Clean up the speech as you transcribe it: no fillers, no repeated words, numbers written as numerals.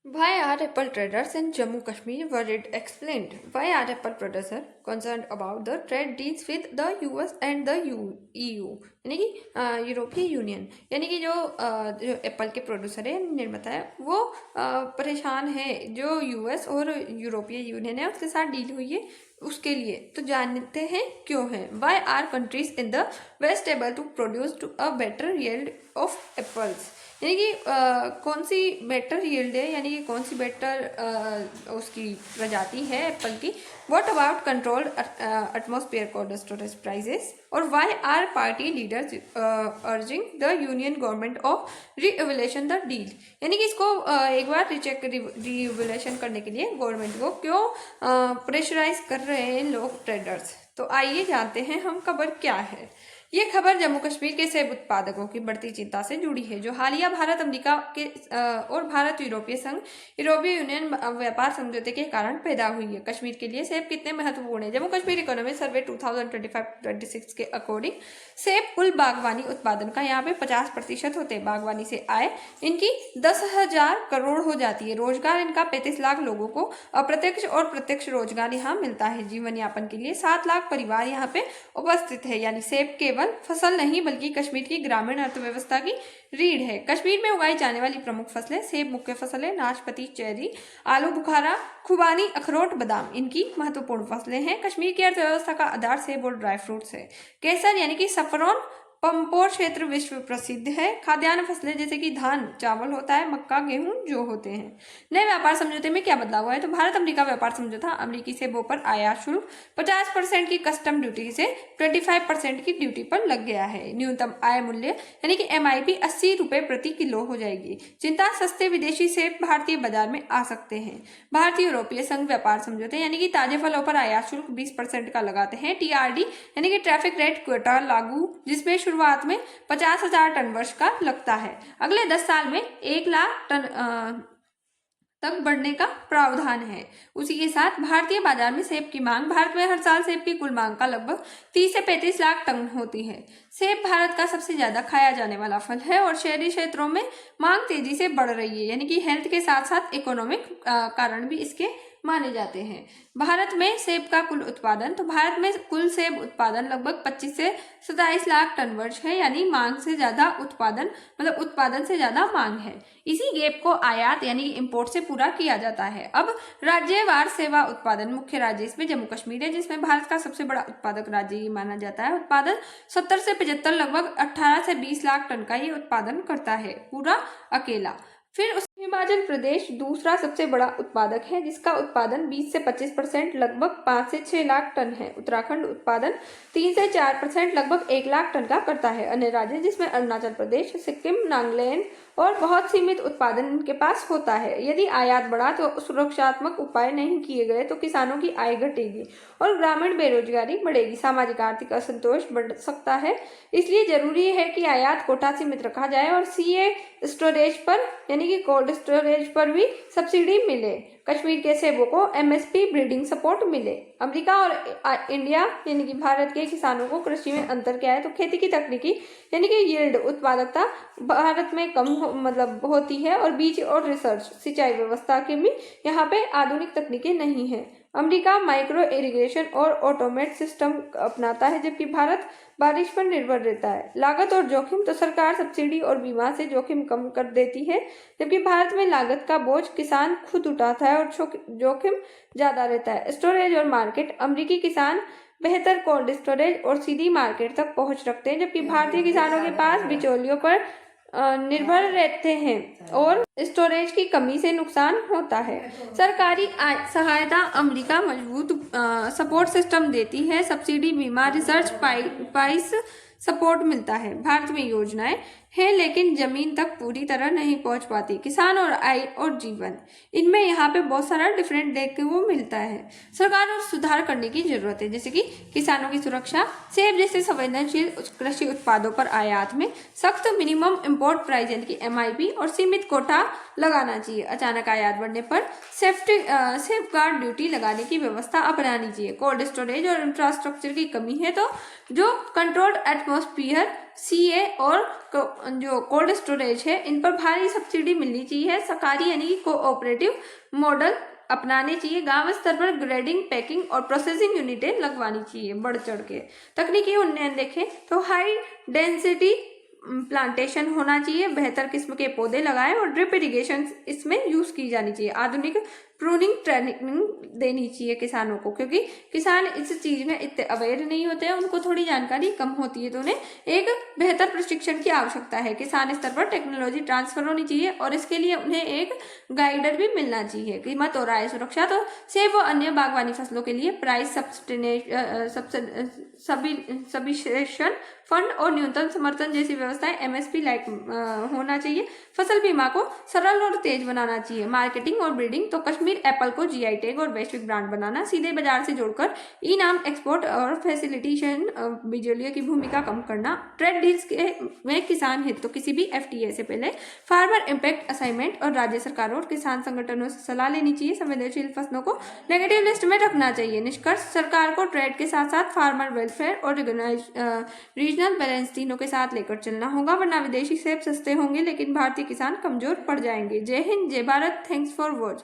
Why are apple traders in Jammu Kashmir worried? Explained. Why are apple producers concerned about the trade deals with the US and the EU? यानी कि यूरोपीय union, यानी कि जो Apple के producer है, निर्माता है, वो परेशान है जो यूएस और यूरोपीय यूनियन है उसके साथ डील हुई है उसके लिए। तो जानते हैं क्यों है। Why are countries in the west able to produce to a better yield of apples, यानी कि कौन सी बेटर यील्ड है, यानी कि कौन सी बेटर उसकी प्रजाति है एप्पल की। What about controlled atmosphere cold storage prices, और why are party leaders urging the union government of reevaluation the deal, यानी कि इसको एक बार रीचेक रीएवल्यूशन करने के लिए गवर्नमेंट को क्यों प्रेशराइज कर रहे हैं लोग ट्रेडर्स। तो आइए जानते हैं हम खबर क्या है। ये खबर जम्मू कश्मीर के सेब उत्पादकों की बढ़ती चिंता से जुड़ी है, जो हालिया भारत अमेरिका के और भारत यूरोपीय संघ यूरोपीय यूनियन व्यापार समझौते के कारण पैदा हुई है। कश्मीर के लिए सेब कितने महत्वपूर्ण है। जम्मू कश्मीर इकोनॉमी सर्वे 2025-26 के अकॉर्डिंग सेब कुल बागवानी उत्पादन का यहाँ पे 50% होते हैं। बागवानी से आय इनकी 10,000 करोड़ हो जाती है। रोजगार इनका 35 लाख लोगों को अप्रत्यक्ष और प्रत्यक्ष रोजगार यहाँ मिलता है। जीवन यापन के लिए 7 लाख परिवार यहाँ पे उपस्थित है। यानी सेब केवल फसल नहीं बल्कि कश्मीर की ग्रामीण अर्थव्यवस्था की रीढ़ है। कश्मीर में उगाई जाने वाली प्रमुख फसलें सेब मुख्य फसल है, नाशपाती, चेरी, आलू बुखारा, खुबानी, अखरोट, बादाम इनकी महत्वपूर्ण फसलें हैं। कश्मीर की अर्थव्यवस्था का आधार सेब और ड्राई फ्रूट्स है। केसर यानी कि सफरोन पंपोर क्षेत्र विश्व प्रसिद्ध है। खाद्यान्न फसलें जैसे कि धान, चावल होता है, मक्का, गेहूं जो होते हैं। नए व्यापार समझौते में क्या बदलाव हुआ है। तो भारत अमेरिका व्यापार समझौता अमेरिकी सेबों पर आयात शुल्क 50% की कस्टम ड्यूटी से 25% की ड्यूटी पर लग गया है। न्यूनतम आय मूल्य यानी कि MIP 80 रुपए प्रति किलो हो जाएगी। चिंता, सस्ते विदेशी सेब भारतीय बाजार में आ सकते हैं। भारतीय यूरोपीय संघ व्यापार समझौते यानी कि ताजे फलों पर आयात शुल्क 20% का लगाते हैं। TRD यानी कि ट्रैफिक रेट क्वेटा लागू, जिसमें शुरुआत में 50,000 टन वर्ष का लगता है। अगले 10 साल में 1 लाख टन तक बढ़ने का प्रावधान है। उसी के साथ भारतीय बाजार में सेब की मांग, भारत में हर साल सेब की कुल मांग का लगभग 30 से 35 लाख टन होती है। सेब भारत का सबसे ज्यादा खाया जाने वाला फल है और शहरी क्षेत्रों में मांग तेजी से बढ़ रही है। यानी कि हेल्थ के साथ साथ इकोनॉमिक कारण भी इसके माने जाते हैं। भारत में सेब का कुल उत्पादन, तो भारत में कुल सेब उत्पादन लगभग 25 से 27 लाख टन वर्ष है। यानी मांग से ज्यादा उत्पादन, मतलब उत्पादन से ज्यादा मांग है। इसी गैप को आयात यानी इंपोर्ट से पूरा किया जाता है। अब राज्यवार सेवा उत्पादन, मुख्य राज्य इसमें जम्मू कश्मीर है, जिसमें भारत का सबसे बड़ा उत्पादक राज्य ये माना जाता है। उत्पादन 70 से 75 लगभग 18 से 20 लाख टन का ये उत्पादन करता है पूरा अकेला। फिर हिमाचल प्रदेश दूसरा सबसे बड़ा उत्पादक है, जिसका उत्पादन 20 से 25% लगभग 5 से 6 लाख टन है। उत्तराखंड उत्पादन 3 से 4% लगभग 1 लाख टन का करता है। अन्य राज्य जिसमें अरुणाचल प्रदेश, सिक्किम, नागालैंड और बहुत सीमित उत्पादन इनके पास होता है। यदि आयात बढ़ा तो सुरक्षात्मक उपाय नहीं किए गए तो किसानों की आय घटेगी और ग्रामीण बेरोजगारी बढ़ेगी। सामाजिक आर्थिक असंतोष बढ़ सकता है। इसलिए जरूरी है कि आयात कोटा सीमित रखा जाए और CA स्टोरेज पर यानी कि कोल्ड स्टोरेज पर भी सब्सिडी मिले। कश्मीर के सेबों को MSP ब्रीडिंग सपोर्ट मिले। अमेरिका और इंडिया यानी कि भारत के किसानों को कृषि में अंतर क्या है। तो खेती की तकनीकी यानी कि यील्ड उत्पादकता भारत में कम होती है और बीज और रिसर्च सिंचाई व्यवस्था के भी यहाँ पे आधुनिक तकनीकें नहीं है। अमेरिका माइक्रो इरिगेशन और ऑटोमेट सिस्टम अपनाता है, जबकि भारत बारिश पर निर्भर रहता है। लागत और जोखिम, तो सरकार सब्सिडी और बीमा से जोखिम कम कर देती है, जबकि भारत में लागत का बोझ किसान खुद उठाता है और जोखिम ज्यादा रहता है। स्टोरेज और मार्केट, अमेरिकी किसान बेहतर कोल्ड स्टोरेज और सीधी मार्केट तक पहुंच रखते हैं, जबकि भारतीय किसानों के पास बिचौलियों पर निर्भर रहते हैं और स्टोरेज की कमी से नुकसान होता है। सरकारी सहायता, अमेरिका मजबूत सपोर्ट सिस्टम देती है। सब्सिडी, बीमा, रिसर्च, प्राइस सपोर्ट मिलता है। भारत में योजनाएं हैं लेकिन जमीन तक पूरी तरह नहीं पहुंच पाती। किसान और आय और जीवन, इनमें यहाँ पे बहुत सारा डिफरेंट देखने को मिलता है। सरकार और सुधार करने की जरूरत है, जैसे कि किसानों की सुरक्षा, सेब जैसे संवेदनशील कृषि उत्पादों पर आयात में सख्त मिनिमम इंपोर्ट प्राइस यानी कि MIP और सीमित कोटा लगाना चाहिए। अचानक आयात बढ़ने पर सेफ गार्ड ड्यूटी लगाने की व्यवस्था अपनानी चाहिए। कोल्ड स्टोरेज और इंफ्रास्ट्रक्चर की कमी है, तो जो कंट्रोल्ड एटमॉस्फेयर सीए और जो कोल्ड स्टोरेज है इन पर भारी सब्सिडी मिलनी चाहिए। सरकारी यानी कि कोऑपरेटिव मॉडल अपनाने चाहिए। गांव स्तर पर ग्रेडिंग, पैकिंग और प्रोसेसिंग यूनिटें लगवानी चाहिए बढ़ चढ़ के। तकनीकी उन्नयन देखें तो हाई डेंसिटी प्लांटेशन होना चाहिए, बेहतर किस्म के पौधे लगाएं और ड्रिप इरिगेशन इसमें यूज की जानी चाहिए। आधुनिक प्रूनिंग ट्रेनिंग देनी चाहिए किसानों को, क्योंकि किसान इस चीज में इतने अवेयर नहीं होते हैं, उनको थोड़ी जानकारी कम होती है, तो उन्हें एक बेहतर प्रशिक्षण की आवश्यकता है। किसान स्तर पर टेक्नोलॉजी ट्रांसफर होनी चाहिए और इसके लिए उन्हें एक गाइडर भी मिलना चाहिए। कीमत और आय सुरक्षा तो सेब व अन्य बागवानी फसलों के लिए प्राइस सब्सिडेशन फंड और न्यूनतम समर्थन जैसी व्यवस्थाएं एमएसपी लाइक होना चाहिए। फसल बीमा को सरल और तेज बनाना चाहिए। मार्केटिंग और ब्रीडिंग तो कश्मीर एप्पल को जीआई टैग और वैश्विक ब्रांड बनाना, सीधे बाजार से जोड़कर ई नाम एक्सपोर्ट और फैसिलिटेशन बिचौलियों की भूमिका कम करना। ट्रेड डील्स के में किसान हित तो किसी भी एफटीए से पहले फार्मर इम्पैक्ट असाइनमेंट और राज्य सरकारों और किसान संगठनों से सलाह लेनी चाहिए। संवेदनशील फसलों को नेगेटिव लिस्ट में रखना चाहिए। निष्कर्ष, सरकार को ट्रेड के साथ साथ फार्मर वेलफेयर और रीजनल बैलेंस तीनों के साथ लेकर चलना होगा, वरना विदेशी सेब सस्ते होंगे लेकिन भारतीय किसान कमजोर पड़ जाएंगे। जय हिंद, जय भारत, थैंक्स फॉर वॉच।